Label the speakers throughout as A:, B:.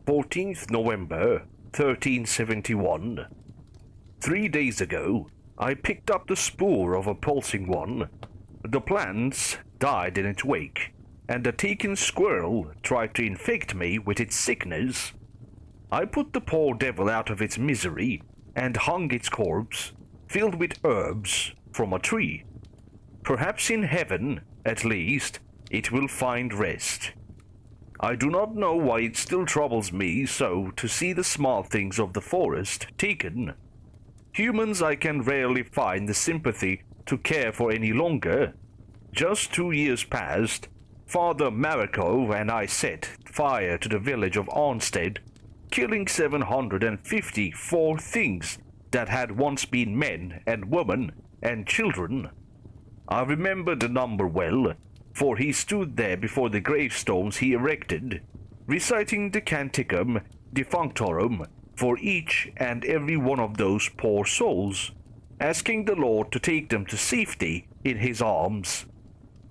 A: 14th November, 1371. 3 days ago, I picked up the spoor of a pulsing one. The plants died in its wake, and a taken squirrel tried to infect me with its sickness. I put the poor devil out of its misery and hung its corpse, filled with herbs, from a tree. Perhaps in heaven, at least, it will find rest. I do not know why it still troubles me so to see the small things of the forest taken. Humans I can rarely find the sympathy to care for any longer. Just 2 years past, Father Mariko and I set fire to the village of Arnstead, killing 754 things that had once been men and women and children. I remember the number well, for he stood there before the gravestones he erected, reciting the Canticum Defunctorum for each and every one of those poor souls, asking the Lord to take them to safety in his arms.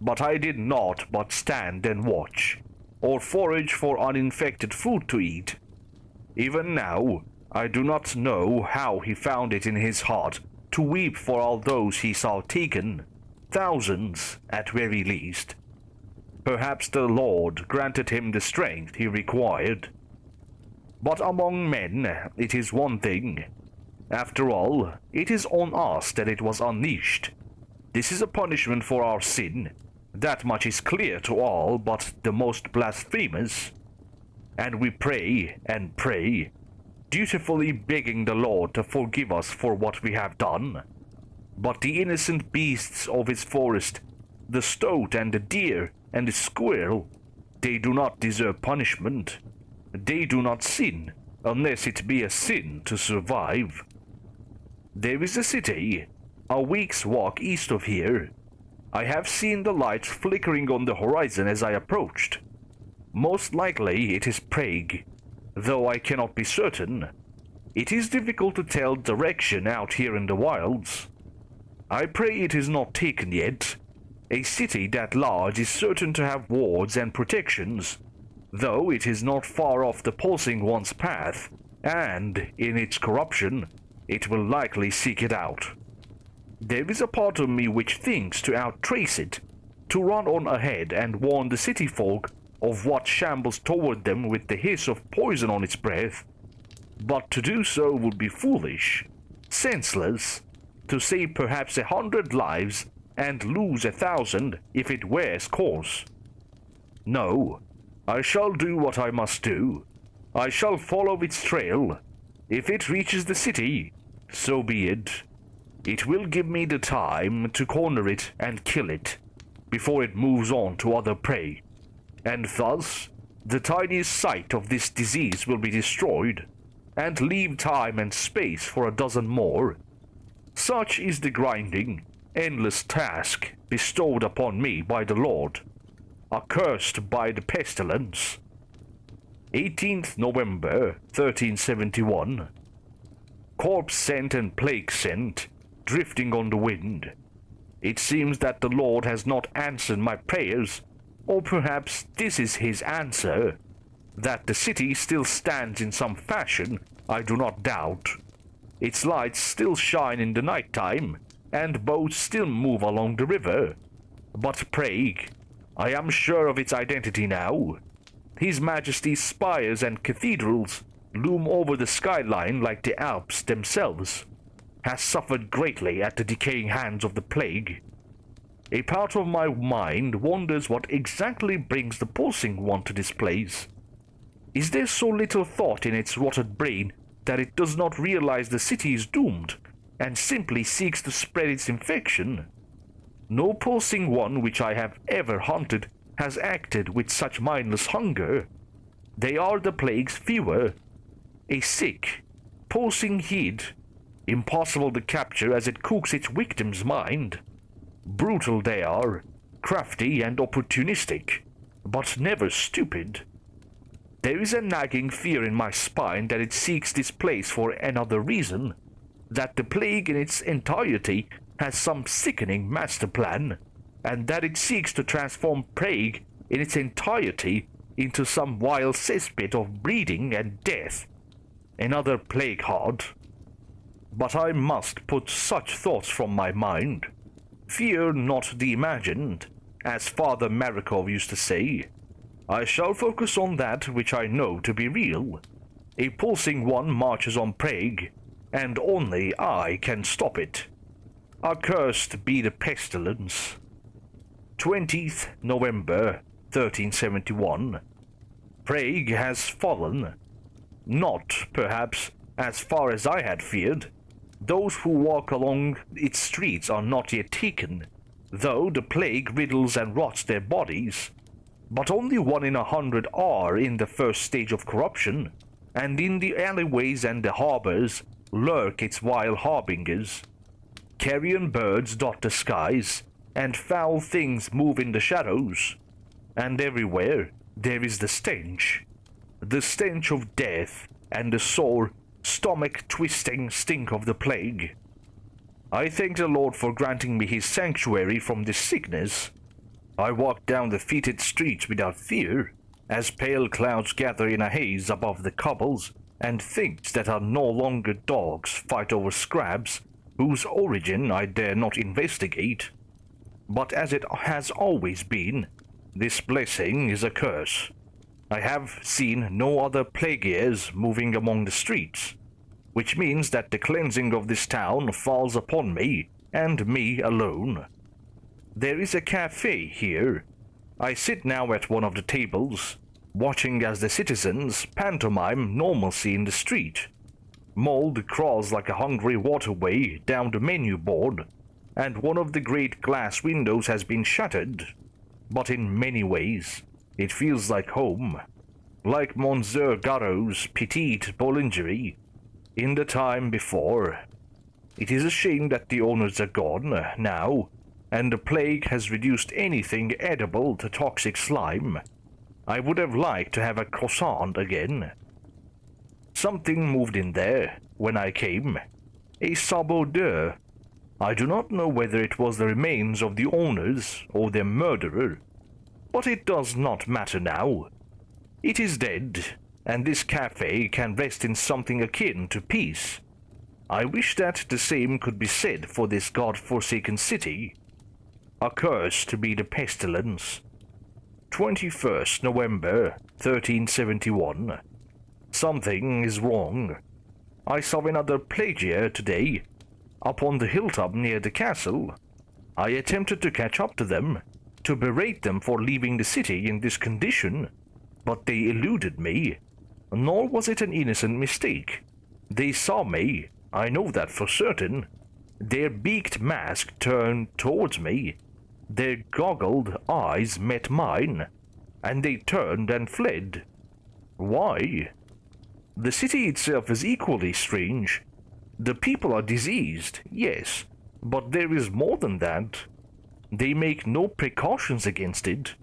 A: But I did not but stand and watch, or forage for uninfected food to eat. Even now, I do not know how he found it in his heart to weep for all those he saw taken, thousands at very least. Perhaps the Lord granted him the strength he required. But among men, it is one thing. After all, it is on us that it was unleashed. This is a punishment for our sin. That much is clear to all but the most blasphemous. And we pray and pray, dutifully begging the Lord to forgive us for what we have done. But the innocent beasts of his forest, the stoat and the deer and the squirrel, they do not deserve punishment. They do not sin, unless it be a sin to survive. There is a city, a week's walk east of here. I have seen the lights flickering on the horizon as I approached. Most likely it is Prague, though I cannot be certain. It is difficult to tell direction out here in the wilds. I pray it is not taken yet. A city that large is certain to have wards and protections, though it is not far off the pulsing one's path, and, in its corruption, it will likely seek it out. There is a part of me which thinks to outtrace it, to run on ahead and warn the city folk of what shambles toward them with the hiss of poison on its breath. But to do so would be foolish, senseless, to save perhaps 100 lives and lose 1,000 if it wears course. No, I shall do what I must do. I shall follow its trail. If it reaches the city, so be it. It will give me the time to corner it and kill it, before it moves on to other prey. And thus, the tiniest site of this disease will be destroyed, and leave time and space for a dozen more. Such is the grinding, endless task bestowed upon me by the Lord, accursed by the pestilence. 18th November, 1371. Corpse scent and plague scent, drifting on the wind. It seems that the Lord has not answered my prayers, or perhaps this is his answer. That the city still stands in some fashion, I do not doubt. Its lights still shine in the night time, and boats still move along the river. But Prague, I am sure of its identity now. His Majesty's spires and cathedrals loom over the skyline like the Alps themselves, has suffered greatly at the decaying hands of the plague. A part of my mind wonders what exactly brings the pulsing one to this place. Is there so little thought in its rotted brain that it does not realize the city is doomed, and simply seeks to spread its infection? No pulsing one which I have ever hunted has acted with such mindless hunger. They are the plague's fewer. A sick, pulsing heat, impossible to capture as it cooks its victim's mind. Brutal they are, crafty and opportunistic, but never stupid. There is a nagging fear in my spine that it seeks this place for another reason, that the plague in its entirety has some sickening master plan, and that it seeks to transform Prague in its entirety into some wild cesspit of breeding and death. Another plague hard. But I must put such thoughts from my mind. Fear not the imagined, as Father Marikov used to say. I shall focus on that which I know to be real. A pulsing one marches on plague, and only I can stop it. Accursed be the pestilence. 20th November 1371. Plague has fallen. Not, perhaps, as far as I had feared. Those who walk along its streets are not yet taken, though the plague riddles and rots their bodies. But only 1 in 100 are in the first stage of corruption, and in the alleyways and the harbors lurk its vile harbingers. Carrion birds dot the skies, and foul things move in the shadows, and everywhere there is the stench of death, and the sore, stomach-twisting stink of the plague. I thank the Lord for granting me his sanctuary from this sickness. I walk down the fetid streets without fear, as pale clouds gather in a haze above the cobbles, and things that are no longer dogs fight over scraps whose origin I dare not investigate. But as it has always been, this blessing is a curse. I have seen no other plagueers moving among the streets, which means that the cleansing of this town falls upon me, and me alone. There is a cafe here. I sit now at one of the tables, watching as the citizens pantomime normalcy in the street. Mold crawls like a hungry waterway down the menu board, and one of the great glass windows has been shattered. But in many ways, it feels like home, like Monsieur Garot's petite boulangerie in the time before. It is a shame that the owners are gone now, and the plague has reduced anything edible to toxic slime. I would have liked to have a croissant again. Something moved in there when I came. A sabordeur. I do not know whether it was the remains of the owners or their murderer, but it does not matter now. It is dead, and this cafe can rest in something akin to peace. I wish that the same could be said for this god-forsaken city. Accursed be the pestilence. 21st November 1371. Something is wrong. I saw another plagiar today, up on the hilltop near the castle. I attempted to catch up to them, to berate them for leaving the city in this condition, but they eluded me. Nor was it an innocent mistake. They saw me, I know that for certain. Their beaked mask turned towards me. Their goggled eyes met mine, and they turned and fled. Why? The city itself is equally strange. The people are diseased, yes, but there is more than that. They make no precautions against it.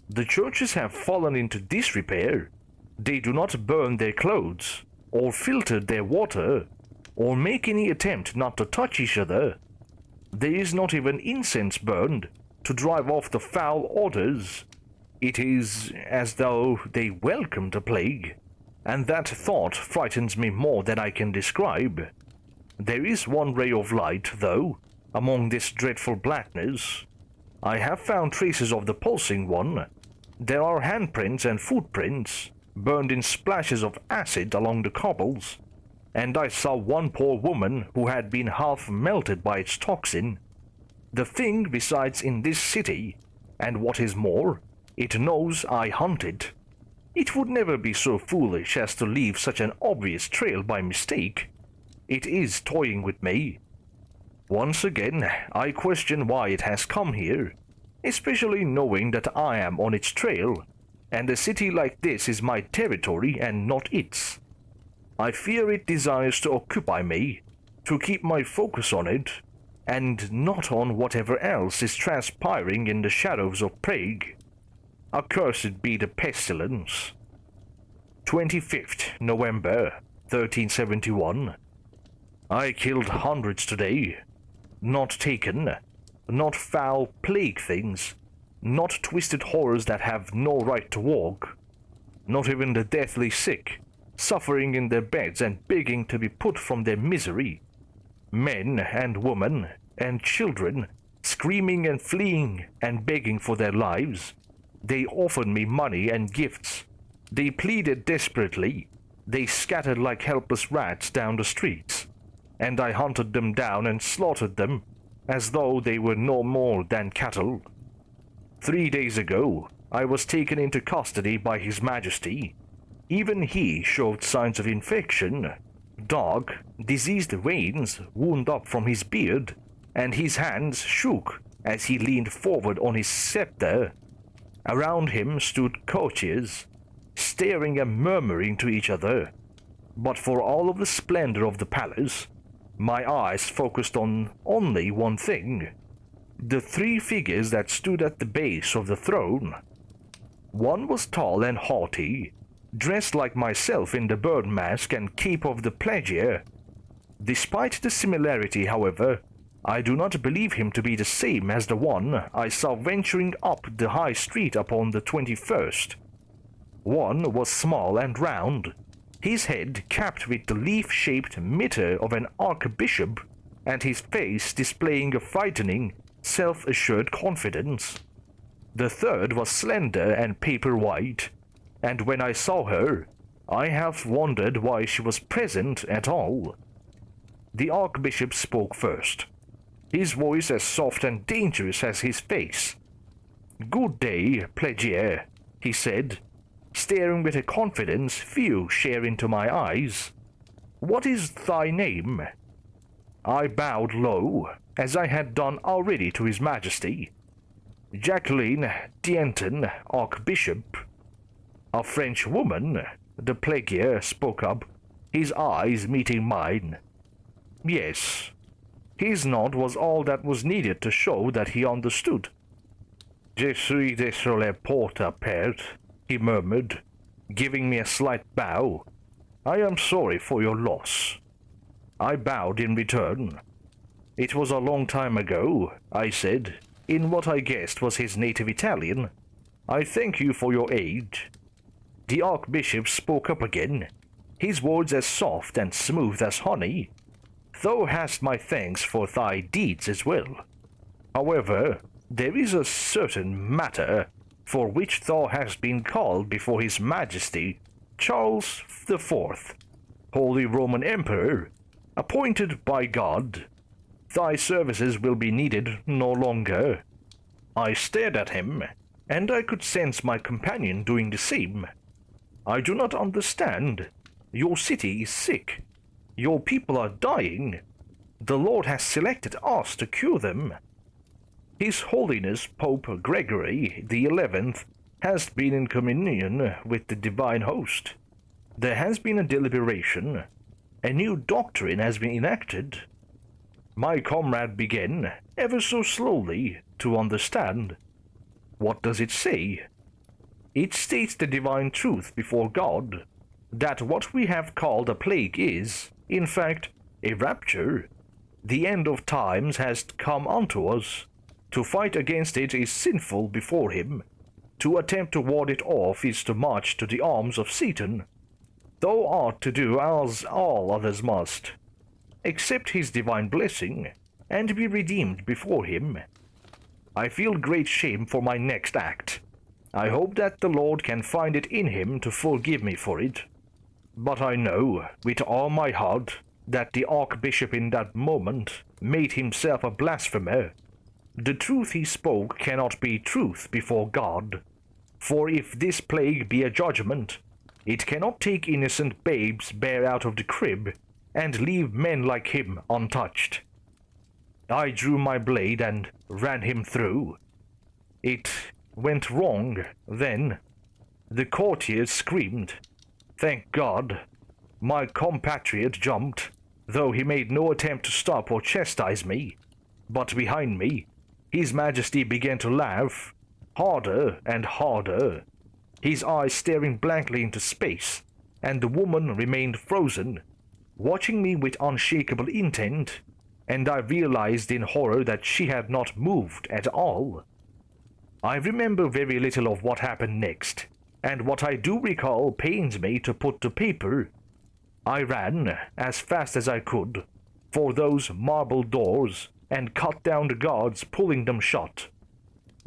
A: The churches have fallen into disrepair. They do not burn their clothes, or filter their water, or make any attempt not to touch each other. There is not even incense burned to drive off the foul odors. It is as though they welcome the plague, and that thought frightens me more than I can describe. There is one ray of light, though, among this dreadful blackness. I have found traces of the pulsing one. There are handprints and footprints, burned in splashes of acid along the cobbles, and I saw one poor woman who had been half melted by its toxin. The thing resides in this city, and what is more, it knows I hunt it. It would never be so foolish as to leave such an obvious trail by mistake. It is toying with me. Once again, I question why it has come here, especially knowing that I am on its trail, and a city like this is my territory and not its. I fear it desires to occupy me, to keep my focus on it, and not on whatever else is transpiring in the shadows of plague. Accursed be the pestilence. 25th November 1371. I killed hundreds today. Not taken, not foul plague things, not twisted horrors that have no right to walk. not even the deathly sick, suffering in their beds and begging to be put from their misery. Men and women and children, screaming and fleeing and begging for their lives. They offered me money and gifts. They pleaded desperately. They scattered like helpless rats down the streets, and I hunted them down and slaughtered them as though they were no more than cattle. 3 days ago, I was taken into custody by His Majesty. Even he showed signs of infection. Dark, diseased veins wound up from his beard, and his hands shook as he leaned forward on his scepter. Around him stood courtiers, staring and murmuring to each other. But for all of the splendor of the palace, my eyes focused on only one thing: the 3 figures that stood at the base of the throne. One was tall and haughty, dressed like myself in the bird mask and cape of the plagiar. Despite the similarity, however, I do not believe him to be the same as the one I saw venturing up the high street upon the 21st. One was small and round, his head capped with the leaf-shaped mitre of an archbishop, and his face displaying a frightening, self-assured confidence. The third was slender and paper-white, and when I saw her, I half wondered why she was present at all. The archbishop spoke first, his voice as soft and dangerous as his face. "Good day, plagiar," he said, staring with a confidence few share into my eyes. "What is thy name?" I bowed low, as I had done already to His Majesty. "Jacqueline Dienton, Archbishop." "A French woman," the plagiar spoke up, his eyes meeting mine. "Yes." His nod was all that was needed to show that he understood. "Je suis désolé pour ta perte," he murmured, giving me a slight bow. "I am sorry for your loss." I bowed in return. "It was a long time ago," I said, in what I guessed was his native Italian. "I thank you for your aid." The archbishop spoke up again, his words as soft and smooth as honey. "Thou hast my thanks for thy deeds as well. However, there is a certain matter for which thou hast been called before His Majesty Charles IV, Holy Roman Emperor, appointed by God. Thy services will be needed no longer." I stared at him, and I could sense my companion doing the same. "I do not understand. Your city is sick. Your people are dying. The Lord has selected us to cure them. His Holiness Pope Gregory the 11th has been in communion with the divine host. There has been a deliberation. A new doctrine has been enacted." My comrade began, ever so slowly, to understand. "What does it say?" "It states the divine truth before God, that what we have called a plague is, in fact, a rapture. The end of times has come unto us. To fight against it is sinful before Him. To attempt to ward it off is to march to the arms of Satan. Thou art to do as all others must. Accept His divine blessing, and be redeemed before Him. I feel great shame for my next act. I hope that the Lord can find it in Him to forgive me for it. But I know, with all my heart, that the Archbishop in that moment made himself a blasphemer. The truth he spoke cannot be truth before God. For if this plague be a judgment, it cannot take innocent babes bare out of the crib and leave men like him untouched. I drew my blade and ran him through. It went wrong then. The courtiers screamed. Thank God. My compatriot jumped, though he made no attempt to stop or chastise me. But behind me, His Majesty began to laugh, harder and harder, his eyes staring blankly into space, and the woman remained frozen, watching me with unshakable intent, and I realized in horror that she had not moved at all. I remember very little of what happened next. and what I do recall pains me to put to paper. I ran, as fast as I could, for those marble doors, and cut down the guards, pulling them shut.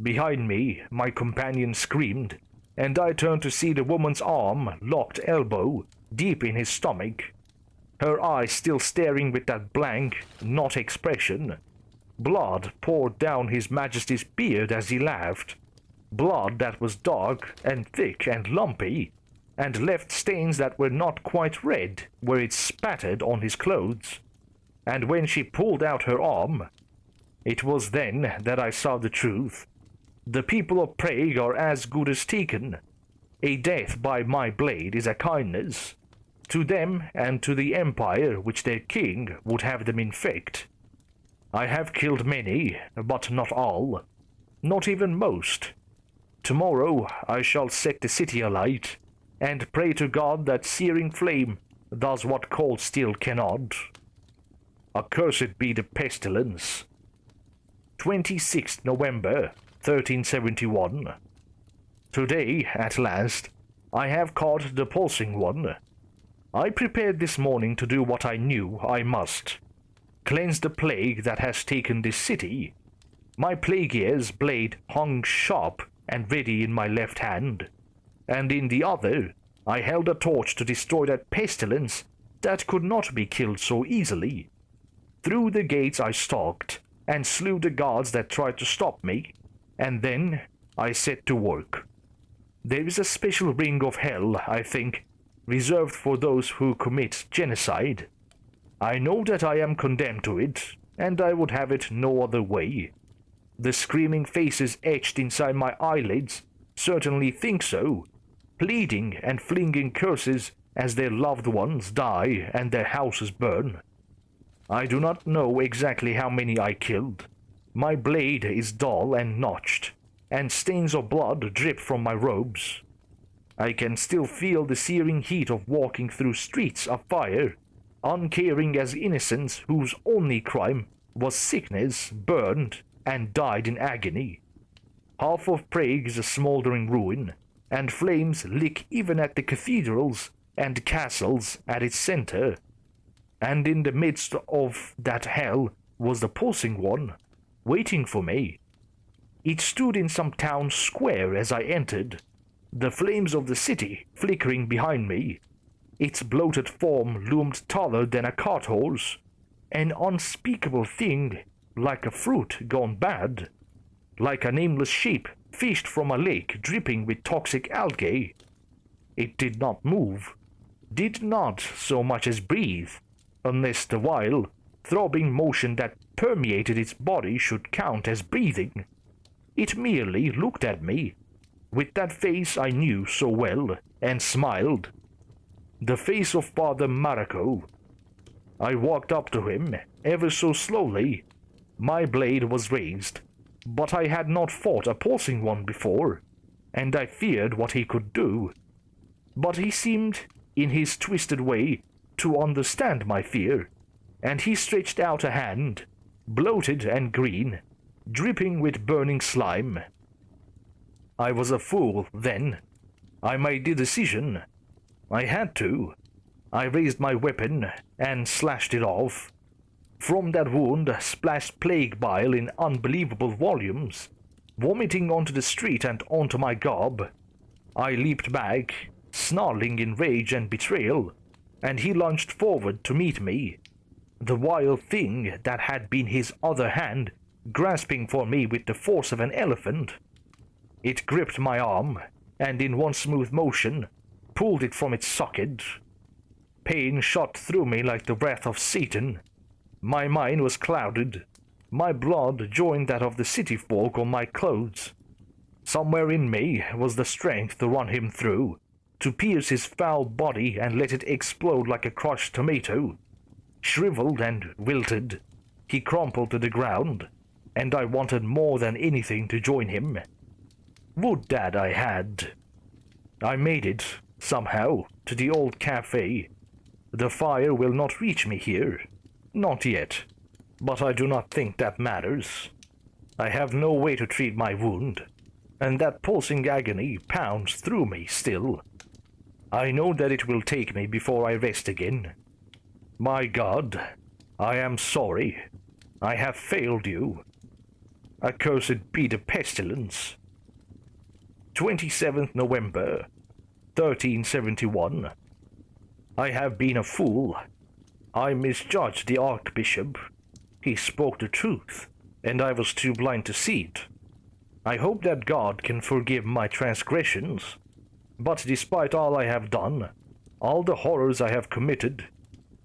A: Behind me, my companion screamed, and I turned to see the woman's arm locked elbow deep in his stomach, her eyes still staring with that blank, not expression. Blood poured down His Majesty's beard as he laughed, blood that was dark and thick and lumpy, and left stains that were not quite red where it spattered on his clothes. And when she pulled out her arm, it was then that I saw the truth. The people of Prague are as good as taken. A death by my blade is a kindness to them and to the empire which their king would have them infect. I have killed many, but not all, not even most. Tomorrow I shall set the city alight, and pray to God that searing flame does what cold steel cannot. Accursed be the pestilence. 26th November, 1371. Today, at last, I have caught the pulsing one. I prepared this morning to do what I knew I must. Cleanse the plague that has taken this city. My plagueier's blade hung sharp and ready in my left hand, and in the other I held a torch to destroy that pestilence that could not be killed so easily. Through the gates I stalked, and slew the guards that tried to stop me, and then I set to work. There is a special ring of hell, I think, reserved for those who commit genocide. I know that I am condemned to it, and I would have it no other way. The screaming faces etched inside my eyelids certainly think so, pleading and flinging curses as their loved ones die and their houses burn. I do not know exactly how many I killed. My blade is dull and notched, and stains of blood drip from my robes. I can still feel the searing heat of walking through streets afire, uncaring as innocents whose only crime was sickness burned and died in agony. Half of Prague is a smoldering ruin, and flames lick even at the cathedrals and castles at its center. And in the midst of that hell was the pulsing one, waiting for me. It stood in some town square as I entered, the flames of the city flickering behind me. Its bloated form loomed taller than a cart horse, an unspeakable thing, like a fruit gone bad, like a nameless sheep fished from a lake dripping with toxic algae. It did not move, did not so much as breathe, unless the wild, throbbing motion that permeated its body should count as breathing. It merely looked at me, with that face I knew so well, and smiled. The face of Father Marco. I walked up to him, ever so slowly. My blade was raised, but I had not fought a pulsing one before, and I feared what he could do. But he seemed, in his twisted way, to understand my fear, and he stretched out a hand, bloated and green, dripping with burning slime. I was a fool, then. I made the decision. I had to. I raised my weapon and slashed it off. From that wound splashed plague bile in unbelievable volumes, vomiting onto the street and onto my garb. I leaped back, snarling in rage and betrayal, and he lunged forward to meet me. The wild thing that had been his other hand grasping for me with the force of an elephant. It gripped my arm, and in one smooth motion, pulled it from its socket. Pain shot through me like the wrath of Satan. My mind was clouded. My blood joined that of the city folk on my clothes. Somewhere in me was the strength to run him through, to pierce his foul body and let it explode like a crushed tomato. Shriveled and wilted, he crumpled to the ground, and I wanted more than anything to join him. Would that I had. I made it, somehow, to the old cafe. The fire will not reach me here. Not yet. But I do not think that matters. I have no way to treat my wound. and that pulsing agony pounds through me still. I know that it will take me before I rest again. My God, I am sorry. I have failed you. Accursed be the pestilence. 27th November, 1371. I have been a fool. I misjudged the Archbishop. He spoke the truth, and I was too blind to see it. I hope that God can forgive my transgressions, but despite all I have done, all the horrors I have committed,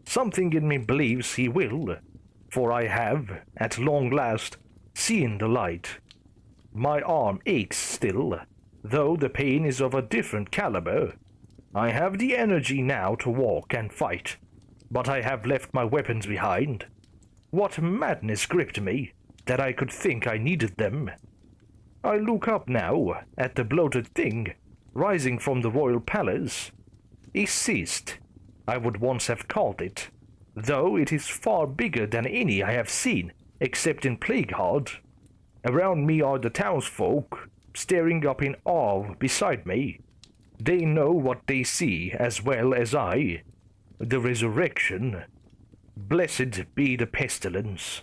A: something in me believes he will, for I have, at long last, seen the light. My arm aches still, though the pain is of a different caliber. I have the energy now to walk and fight, but I have left my weapons behind. What madness gripped me, that I could think I needed them. I look up now at the bloated thing rising from the royal palace. A cyst, I would once have called it, though it is far bigger than any I have seen, except in Plagueheart. Around me are the townsfolk, staring up in awe beside me. They know what they see as well as I. The resurrection. Blessed be the pestilence.